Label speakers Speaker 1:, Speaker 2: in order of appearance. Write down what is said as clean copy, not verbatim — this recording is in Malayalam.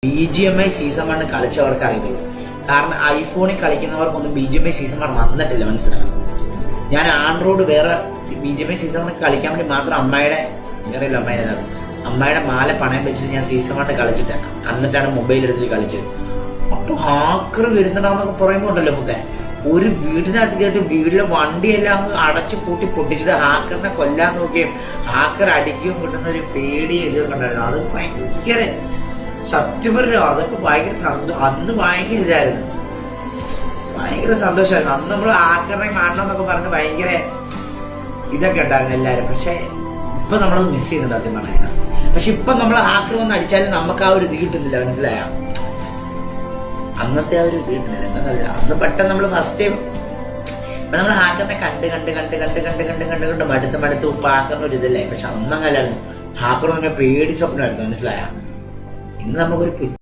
Speaker 1: BGMI സീസൺ 1 കളിച്ചവർക്ക് അറിയത്തുള്ളൂ. കാരണം ഐഫോണിൽ കളിക്കുന്നവർക്കൊന്നും BGMI സീസൺ 1 വന്നിട്ടില്ല, മനസ്സിലാവും. ഞാൻ ആൻഡ്രോയിഡ് വേറെ BGMI സീസൺ 1 കളിക്കാൻ വേണ്ടി മാത്രം അമ്മയുടെ മാല പണയം വെച്ചിട്ട് ഞാൻ സീസൺ 1 കളിച്ചിട്ടാണ്. എന്നിട്ടാണ് മൊബൈൽ എടുത്തിട്ട് കളിച്ചത്. അപ്പൊ ഹാക്കർ വരുന്നുണ്ടാവുന്നൊക്കെ പറയുമ്പോ ഉണ്ടല്ലോ മുത്തേ, ഒരു വീടിനകത്ത് കേട്ട് വീട്ടിലെ വണ്ടിയെല്ലാം അടച്ചു പൂട്ടി പൊട്ടിച്ചിട്ട് ഹാക്കറിനെ കൊല്ലാൻ നോക്കുകയും ഹാക്കർ അടിക്കുകയും കിട്ടുന്ന ഒരു പേടി ഇതൊക്കെ ഉണ്ടായിരുന്നു. അത് ഭയങ്കര സത്യം പറഞ്ഞു, അതൊക്കെ ഭയങ്കര അന്ന് ഭയങ്കര ഇതായിരുന്നു, ഭയങ്കര സന്തോഷമായിരുന്നു. അന്ന് നമ്മൾ ഹാക്കറിനെ കാണണം എന്നൊക്കെ പറഞ്ഞ് ഭയങ്കര ഇതൊക്കെ ഉണ്ടായിരുന്നു എല്ലാരും. പക്ഷെ ഇപ്പൊ നമ്മളത് മിസ് ചെയ്യുന്നുണ്ട് ആദ്യം പറഞ്ഞാൽ. പക്ഷെ ഇപ്പൊ നമ്മൾ ഹാക്കർ വന്ന് അടിച്ചാലും നമുക്ക് ആ ഒരു ഇത് കിട്ടുന്നില്ല, മനസ്സിലായ? അന്നത്തെ ആ ഒരു ഇത് കിട്ടുന്നില്ല. എന്താന്നല്ല, അന്ന് പെട്ടെന്ന് നമ്മൾ ഫസ്റ്റ് ടൈം ഇപ്പൊ നമ്മൾ ഹാക്കറിനെ കണ്ട് മടുത്ത് ഇപ്പൊ ഹാക്കറിന് ഒരു ഇതല്ലേ. പക്ഷെ അന്നങ്ങല്ലായിരുന്നു, ഹാക്കർ തന്നെ പേടി സ്വപ്നമായിരുന്നു, മനസ്സിലായ? ഇന്ന് നമുക്കൊരു